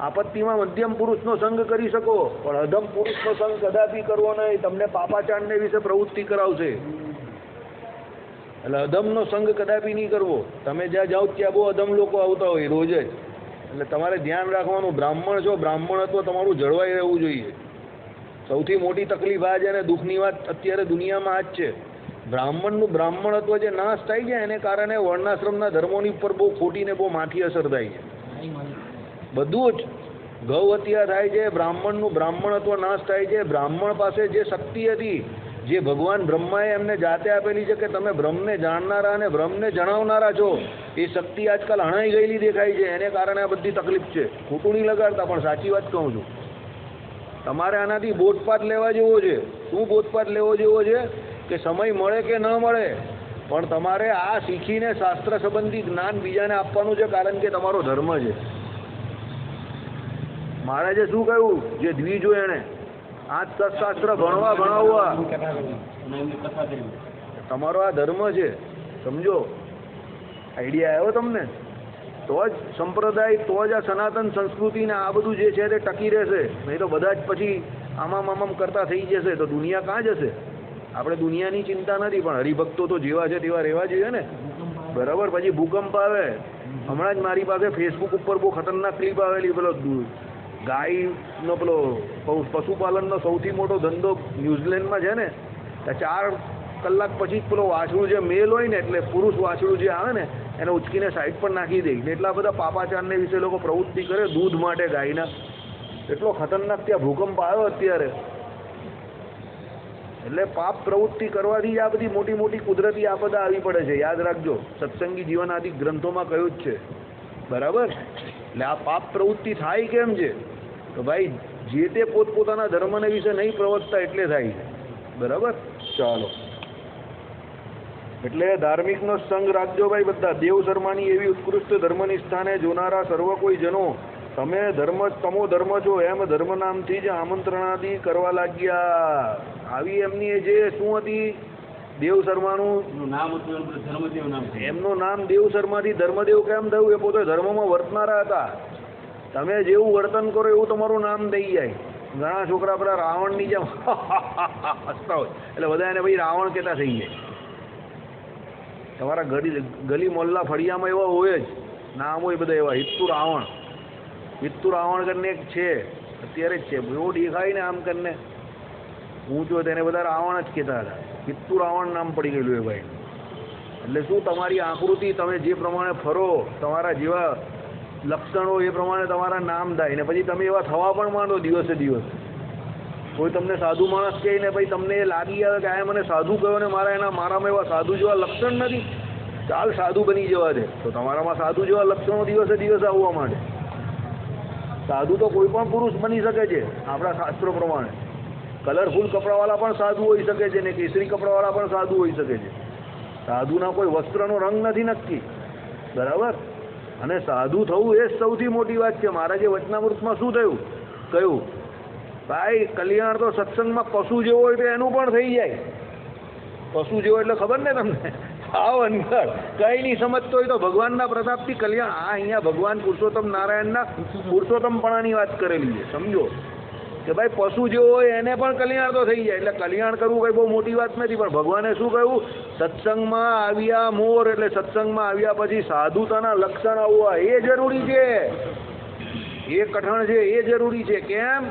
આપત્તિમાં મધ્યમ પુરુષનો સંગ કરી શકો, પણ અધમ પુરુષનો સંગ કદાપી કરવો નહીં. તમને પાપાચારને વિશે પ્રવૃત્તિ કરાવશે. એટલે અધમનો સંગ કદાપી નહીં કરવો. તમે જ્યાં જાઓ ત્યાં બહુ અધમ લોકો આવતા હોય રોજ જ, એટલે તમારે ધ્યાન રાખવાનું, બ્રાહ્મણ છો, બ્રાહ્મણત્વ તમારું જળવાઈ રહેવું જોઈએ. સૌથી મોટી તકલીફ આ છે અને દુઃખની વાત અત્યારે દુનિયામાં આ જ છે. બ્રાહ્મણનું બ્રાહ્મણત્વ જે નાશ થાય છે એને કારણે વર્ણાશ્રમના ધર્મોની ઉપર બહુ ખોટી ને બહુ માઠી અસર થાય છે. બધું જ ગૌ હત્યા થાય છે, બ્રાહ્મણનું બ્રાહ્મણત્વ નાશ થાય છે. બ્રાહ્મણ પાસે જે શક્તિ હતી, જે ભગવાન બ્રહ્માએ એમને જાતે આપેલી છે કે તમે બ્રહ્મને જાણનારા અને બ્રહ્મને જણાવનારા છો, એ શક્તિ આજકાલ હણાઈ ગયેલી દેખાય છે. એને કારણે આ બધી તકલીફ છે. ખોટું નહીં લગાડતા, પણ સાચી વાત કહું છું. તમારે આનાથી બોધપાઠ લેવા જેવો છે. શું બોધપાઠ લેવો જેવો છે? કે સમય મળે કે ન મળે, પણ તમારે આ શીખીને શાસ્ત્ર સંબંધી જ્ઞાન બીજાને આપવાનું છે, કારણ કે તમારો ધર્મ છે. મહારાજે શું કહ્યું? જે દ્વિજો એને આ શાસ્ત્ર ભણવા ભણાવવા, તમારો આ ધર્મ છે. સમજો, આઈડિયા આવ્યો તમને? તો જ સંપ્રદાય, તો જ આ સનાતન સંસ્કૃતિ ને આ બધું જે છે તે ટકી રહેશે. નહીં તો બધા જ પછી આમામ કરતા થઈ જશે તો દુનિયા કાં જશે? આપણે દુનિયાની ચિંતા નથી, પણ હરિભક્તો તો જેવા છે તેવા રહેવા જોઈએ ને. બરાબર. પછી ભૂકંપ આવે. હમણાં જ મારી પાસે ફેસબુક ઉપર બહુ ખતરનાક ક્લિપ આવેલી, પેલો ગાયનો પેલો પશુપાલનનો સૌથી મોટો ધંધો ન્યૂઝીલેન્ડમાં છે ને, 4 કલાક પછી પેલો વાછડું જે મેલ હોય ને, એટલે પુરુષ વાછડું જે આવે ને એને ઉચકીને સાઈડ પર નાખી દે. એટલા બધા પાપાચારને વિશે લોકો પ્રવૃત્તિ કરે દૂધ માટે ગાયના. એટલો ખતરનાક ત્યાં ભૂકંપ આવ્યો અત્યારે. એટલે પાપ પ્રવૃત્તિ કરવાથી જ આ બધી મોટી મોટી કુદરતી આપદા આવી પડે છે. યાદ રાખજો, સત્સંગી જીવન આદિ ગ્રંથોમાં કહ્યું જ છે. બરાબર. એટલે આ પાપ પ્રવૃત્તિ થાય કેમ છે? તો ભાઈ જે તે પોતપોતાના ધર્મને વિશે નહીં પ્રવર્તતા એટલે થાય છે. બરાબર. ચાલો, એટલે ધાર્મિકનો સંગ રાખજો ભાઈ બધા. દેવ શર્માની એવી ઉત્કૃષ્ટ ધર્મની સ્થાને જોનારા સર્વ કોઈ જનો, તમે તમો ધર્મ છો એમ ધર્મ નામથી જ આમંત્રણાદી કરવા લાગ્યા. આવી એમની જે શું હતી, દેવ શર્માનું નામ હતું, ધર્મદેવ નામ. એમનું નામ દેવ શર્માથી ધર્મદેવ કેમ થયું? એ પોતે ધર્મમાં વર્તનારા હતા. તમે જેવું વર્તન કરો એવું તમારું નામ દઈ જાય. ઘણા છોકરા પેલા રાવણની જેમ હસતા હોય એટલે બધા એને ભાઈ રાવણ કહેતા થઈ જાય. તમારા ગલી મોહલ્લા ફળિયામાં એવા હોય જ, નામ હોય બધા એવા. હિત્તુ રાવણ કરીને એક છે, અત્યારે જ છે, એવો દેખાય ને આમ કરીને ઊંચો, તેને બધા રાવણ જ કહેતા હતા. હિત્તુ રાવણ નામ પડી ગયેલું એ ભાઈ. એટલે શું, તમારી આકૃતિ, તમે જે પ્રમાણે ફરો, તમારા જેવા લક્ષણો એ પ્રમાણે તમારા નામ થાય. ને પછી તમે એવા થવા પણ માંડો દિવસે દિવસ. કોઈ તમને સાધુ માણસ કહે ને ભાઈ તમને એ લાગી આવે કે આ મને સાધુ કહ્યો ને મારામાં એવા સાધુ જેવા લક્ષણ નથી, ચાલ સાધુ બની જવા દે, તો તમારામાં સાધુ જેવા લક્ષણો દિવસે દિવસ આવવા માંડે. સાધુ તો કોઈ પણ પુરુષ બની શકે છે આપણા શાસ્ત્રો પ્રમાણે. કલરફુલ કપડાવાળા પણ સાધુ હોઈ શકે છે ને કેસરી કપડાવાળા પણ સાધુ હોઈ શકે છે. સાધુના કોઈ વસ્ત્રનો રંગ નથી નક્કી. બરાબર. અને સાધુ થવું એ જ સૌથી મોટી વાત છે. મહારાજે વચનામૃતમાં શું થયું કહ્યું? ભાઈ કલ્યાણ તો સત્સંગમાં પશુ જેવો હોય તો એનું પણ થઈ જાય. પશુ જેવો એટલે ખબર ને તમને? આવ અંદર કઈ નહીં સમજતો હોય તો ભગવાનના પ્રતાપથી કલ્યાણ. આ અહીંયા ભગવાન પુરુષોત્તમ નારાયણના પુરુષોત્તમપણાની વાત કરેલી છે. સમજો કે ભાઈ પશુ જેવો હોય એને પણ કલ્યાણ તો થઈ જાય. એટલે કલ્યાણ કરવું કઈ બહુ મોટી વાત નથી. પણ ભગવાને શું કહ્યું? સત્સંગમાં આવ્યા મોર, એટલે સત્સંગમાં આવ્યા પછી સાધુતાના લક્ષણ આવવા એ જરૂરી છે. એ કઠણ છે, એ જરૂરી છે. કેમ?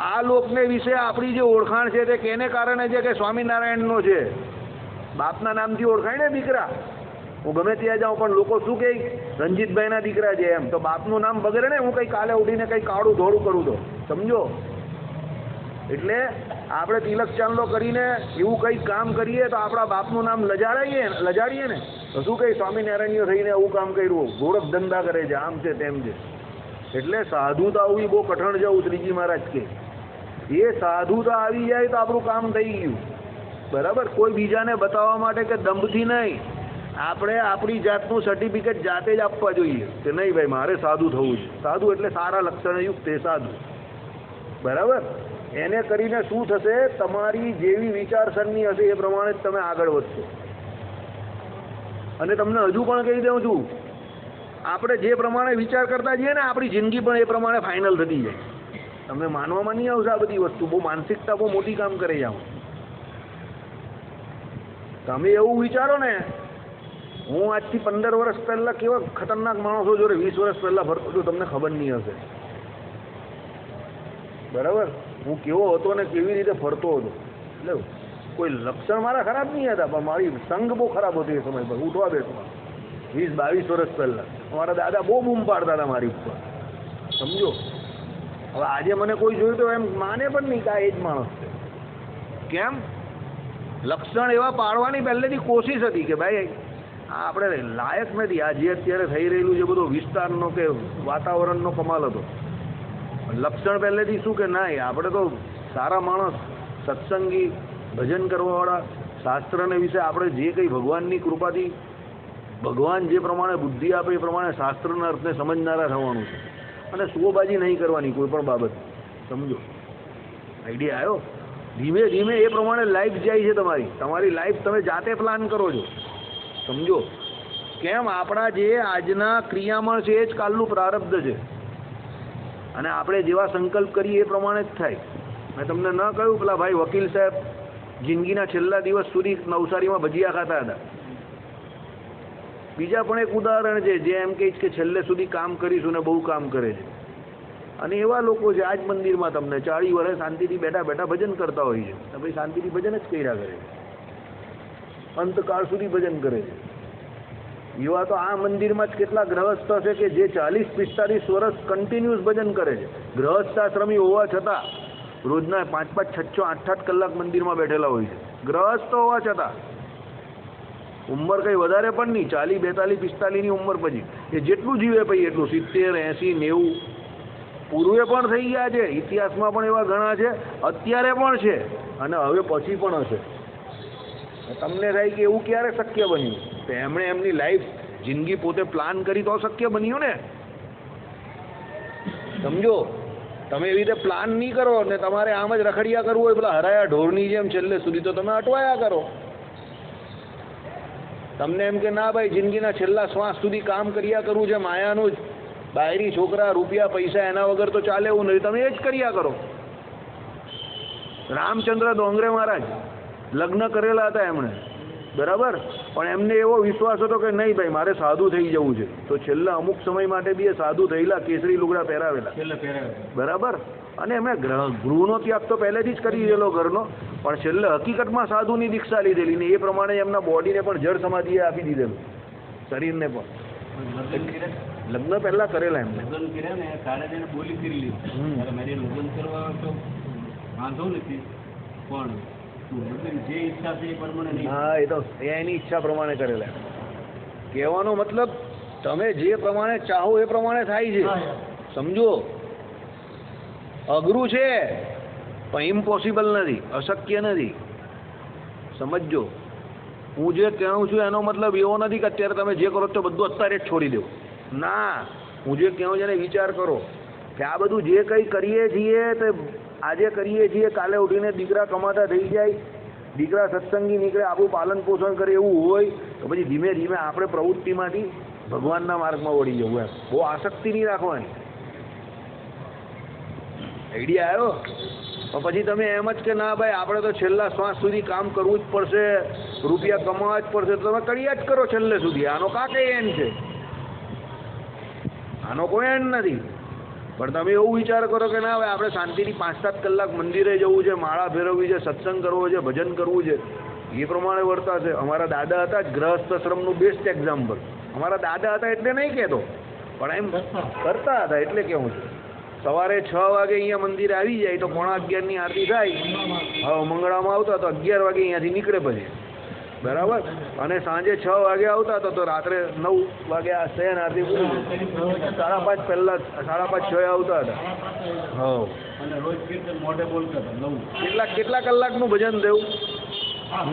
આ લોકને વિશે આપણી જે ઓળખાણ છે તે કેને કારણે છે? કે સ્વામિનારાયણનો છે. બાપના નામથી ઓળખાય ને દીકરા. હું ગમે ત્યાં જાઉં પણ લોકો શું કહે? રંજીતભાઈના દીકરા છે એમ. તો બાપનું નામ બગડે ને. હું કંઈ કાલે ઉઠીને કંઈ કાળું ધોળું કરું તો સમજો. એટલે આપણે તિલક ચાંદલો કરીને એવું કંઈક કામ કરીએ તો આપણા બાપનું નામ લજાડીએ ને તો શું કંઈ સ્વામિનારાયણીઓ થઈને આવું કામ કર્યું, ગોરખ ધંધા કરે છે, આમ છે તેમ છે. એટલે સાધુતા આવી બહુ કઠણ જવું. શ્રીજી મહારાજ કે એ સાધુતા આવી જાય તો આપણું કામ થઈ ગયું. બરાબર. કોઈ બીજાને બતાવવા માટે કે દંભથી નહીં, આપણે આપણી જાતનું સર્ટિફિકેટ જાતે જ આપવા જોઈએ કે નહીં ભાઈ મારે સાધુ થવું છે. સાધુ એટલે સારા લક્ષણયુક્ત એ સાધુ. બરાબર. એને કરીને શું થશે? તમારી જેવી વિચારસરણી હશે એ પ્રમાણે જ તમે આગળ વધશો. અને તમને હજુ પણ કહી દઉં છું, આપણે જે પ્રમાણે વિચાર કરતા જઈએ ને આપણી જિંદગી પણ એ પ્રમાણે ફાઇનલ થતી જાય. તમને માનવામાં નહીં આવશે આ બધી વસ્તુ. બહુ માનસિકતા બહુ મોટી કામ કરે છે આમ. તમે એવું વિચારો ને હું આજથી 15 વર્ષ પહેલાં કેવા ખતરનાક માણસો જોડે 20 વર્ષ પહેલાં ફરતો હતો, તમને ખબર નહીં હશે. બરાબર, હું કેવો હતો ને કેવી રીતે ફરતો હતો. એટલે કોઈ લક્ષણ મારા ખરાબ નહીં હતા, પણ મારી સંગ બહુ ખરાબ હતી એ સમય પર ઉઠવા બેસવા. 20-22 વર્ષ પહેલાં અમારા દાદા બહુ બૂમ પાડતા હતા મારી ઉપર, સમજો. હવે આજે મને કોઈ જોયું તો એમ માને પણ નહીં કે આ એ જ માણસ છે. કેમ? લક્ષણ એવા પાડવાની પહેલેથી કોશિશ હતી કે ભાઈ આ આપણે લાયક નથી. આ જે અત્યારે થઈ રહેલું છે બધો વિસ્તારનો કે વાતાવરણનો કમાલ હતો. લક્ષણ પહેલેથી શું કે ના આપણે તો સારા માણસ, સત્સંગી, ભજન કરવાવાળા, શાસ્ત્રને વિશે આપણે જે કંઈ ભગવાનની કૃપાથી ભગવાન જે પ્રમાણે બુદ્ધિ આપે એ પ્રમાણે શાસ્ત્રના અર્થને સમજનારા થવાનું છે. અને સુઓબાજી નહીં કરવાની કોઈ પણ બાબત, સમજો. આઈડિયા આવ્યો? ધીમે ધીમે એ પ્રમાણે લાઈફ જાય છે તમારી. તમારી લાઈફ તમે જાતે પ્લાન કરો છો, સમજો. કેમ? આપણા જે આજના ક્રિયામણ છે એ જ કાલનું પ્રારબ્ધ છે. અને આપણે જેવા સંકલ્પ કરીએ એ પ્રમાણે જ થાય. મેં તમને ન કહ્યું પેલા ભાઈ વકીલ સાહેબ જિંદગીના છેલ્લા દિવસ સુધી નવસારીમાં ભજીયા ખાતા હતા. બીજા પણ એક ઉદાહરણ છે જે એમ કહે છે કે છેલ્લે સુધી કામ કરીશું ને બહુ કામ કરે છે. અને એવા લોકો છે આજ મંદિરમાં તમને 40 વર્ષ શાંતિથી બેઠા બેઠા ભજન કરતા હોય છે. તો ભાઈ શાંતિથી ભજન જ કર્યા કરે છે, અંતકાળ સુધી ભજન કરે છે. એવા તો આ મંદિરમાં જ કેટલા ગ્રહસ્થ છે કે જે 40-45 વર્ષ કન્ટિન્યુઅસ ભજન કરે છે. ગ્રહસ્થાશ્રમી હોવા છતાં રોજના 5-5, 6-6, 8-8 કલાક મંદિરમાં બેઠેલા હોય છે. ગ્રહસ્થ હોવા છતાં ઉંમર કંઈ વધારે પણ નહીં, 40, 42, 45ની ઉંમર પછી એ જેટલું જીવે પછી એટલું 70, 80, 90 પૂર્વે પણ થઈ ગયા છે. ઇતિહાસમાં પણ એવા ઘણા છે, અત્યારે પણ છે અને હવે પછી પણ હશે. તમને થાય કે એવું ક્યારે શક્ય બન્યું? તો એમણે એમની લાઈફ જિંદગી પોતે પ્લાન કરી તો શક્ય બન્યું ને, સમજો. તમે એવી રીતે પ્લાન નહીં કરો ને તમારે આમ જ રખડિયા કરવું હોય પેલા હરાયા ઢોરની જેમ છેલ્લે સુધી, તો તમે અટવાયા કરો. તમને એમ કે ના ભાઈ જિંદગીના છેલ્લા શ્વાસ સુધી કામ કર્યા કરવું છે, માયાનું જ, બાયરી છોકરા, રૂપિયા, પૈસા એના વગર તો ચાલે એવું નથી, તમે એ જ કર્યા કરો. રામચંદ્ર ડોંગરે મહારાજ લગ્ન કરેલા હતા એમણે, બરાબર, પણ એમને એવો વિશ્વાસ હતો કે નહીં ભાઈ મારે સાધુ થઈ જવું છે. તો છેલ્લા અમુક સમય માટે બી એ સાધુ થયેલા, કેસરી લુગડા પહેરાવેલા, બરાબર. અને એમણે ગૃહનો ત્યાગ તો પહેલેથી જ કરી દીધેલો ઘરનો, પણ છેલ્લે હકીકતમાં સાધુની દીક્ષા લીધેલી ને એ પ્રમાણે એમના બોડીને પણ જળ સમાધિએ આપી દીધેલું, શરીરને પણ. લગ્ન પહેલા કરેલા એમને. લગ્ન કર્યા ને તારે તેને બોલી કરી લીધી મારે લગ્ન કરવા તો વાંધો નથી, પણ જે ઈચ્છા છે એ પ્રમાણે નહીં. હા, એ તો એની ઈચ્છા પ્રમાણે કરેલા. કહેવાનો મતલબ તમે જે પ્રમાણે ચાહો એ પ્રમાણે થાય છે, સમજો. અઘરું છે પણ ઇમ્પોસિબલ નથી, અશક્ય નથી, સમજો. હું જે કહું છું એનો મતલબ એવો નથી કે અત્યારે તમે જે કરો છો બધું અત્યારે જ છોડી દો. ના, હું જે કહું છું એને વિચાર કરો કે આ બધું જે કંઈ કરીએ છીએ તે આજે કરીએ છીએ, કાલે ઉઠીને દીકરા કમાતા થઈ જાય, દીકરા સત્સંગી નીકળે, આપણું પાલન પોષણ કરે એવું હોય તો પછી ધીમે ધીમે આપણે પ્રવૃત્તિમાંથી ભગવાનના માર્ગમાં વળી જવું. એમ બહુ આસક્તિ નહીં રાખવાની. આઈડિયા આવ્યો? પણ પછી તમે એમ જ કે ના ભાઈ આપણે તો છેલ્લા શ્વાસ સુધી કામ કરવું જ પડશે, રૂપિયા કમાવા જ પડશે, તો તમે કર્યા જ કરો છેલ્લે સુધી. આનો કાંઈ એન્ડ છે? આનો કોઈ એન્ડ નથી. પણ તમે એવું વિચાર કરો કે ના ભાઈ આપણે શાંતિથી 5-7 કલાક મંદિરે જવું છે, માળા ફેરવવી છે, સત્સંગ કરવો છે, ભજન કરવું છે, એ પ્રમાણે વર્તાશે. અમારા દાદા હતા જ ગ્રહસ્થાશ્રમનું બેસ્ટ એક્ઝામ્પલ. અમારા દાદા હતા એટલે નહીં કહેતો, પણ એમ કરતા હતા એટલે કેવું છે. સવારે 6 વાગે અહીંયા મંદિરે આવી જાય તો 11:15ની આરતી થાય, હવે મંગળામાં આવતા તો 11 વાગે અહીંયાથી નીકળે પછી, બરાબર. અને સાંજે 6 વાગે આવતા તો રાત્રે 9 વાગે આ શયન આરતી પૂરી, 5:30 પહેલા 5:30-6 આવતા હતા. હા, અને રોજ કીર્તન મોઢે બોલતા હતા. કેટલા કલાકનું ભજન થયું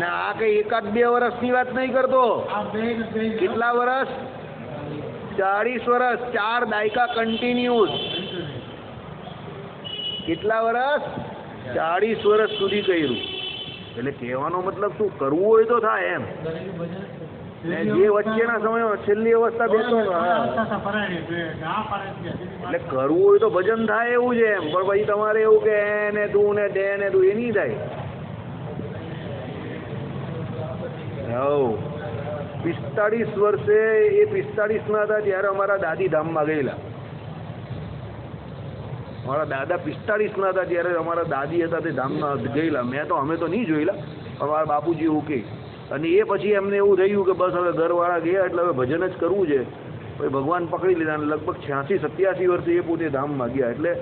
ને? આ કઈ 1-2 વર્ષની વાત નહીં કરતો. કેટલા વર્ષ? 40 વર્ષ, 4 દાયકા કન્ટિન્યુઅસ. કેટલા વર્ષ? 40 વર્ષ સુધી કર્યું. એટલે કહેવાનો મતલબ શું, કરવું હોય તો થાય એમ. જે વચ્ચેના સમયમાં છેલ્લી અવસ્થા બેસો, એટલે કરવું હોય તો ભજન થાય એવું છે એમ. પણ પછી તમારે એવું કે એને તું ને દે ને તું, એ નહીં થાય. 45 વર્ષે એ 45 હતા ત્યારે અમારા દાદી ધામમાં ગયેલા. મારા દાદા 45 હતા ત્યારે અમારા દાદી હતા તે ધામમાં ગયેલા. અમે તો નહીં જોયેલા, પણ મારા બાપુજી એવું કહે. અને એ પછી એમને એવું થયું કે બસ હવે ઘરવાળા ગયા એટલે હવે ભજન જ કરવું છે. પછી ભગવાન પકડી લીધા અને લગભગ 86-87 વર્ષે એ પોતે ધામમાં ગયા. એટલે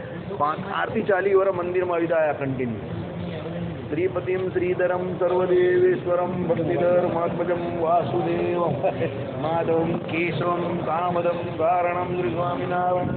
8-40 વર્ષ મંદિરમાં વિતાયા કન્ટિન્યુ. શ્રીપતિમ શ્રીધરમ સર્વદેવેશ્વરમ ભક્તિધર મહાત્મજમ વાસુદેવ માધવમ કેશવમ કામદમ કારણમ શ્રી સ્વામિનારાયણ.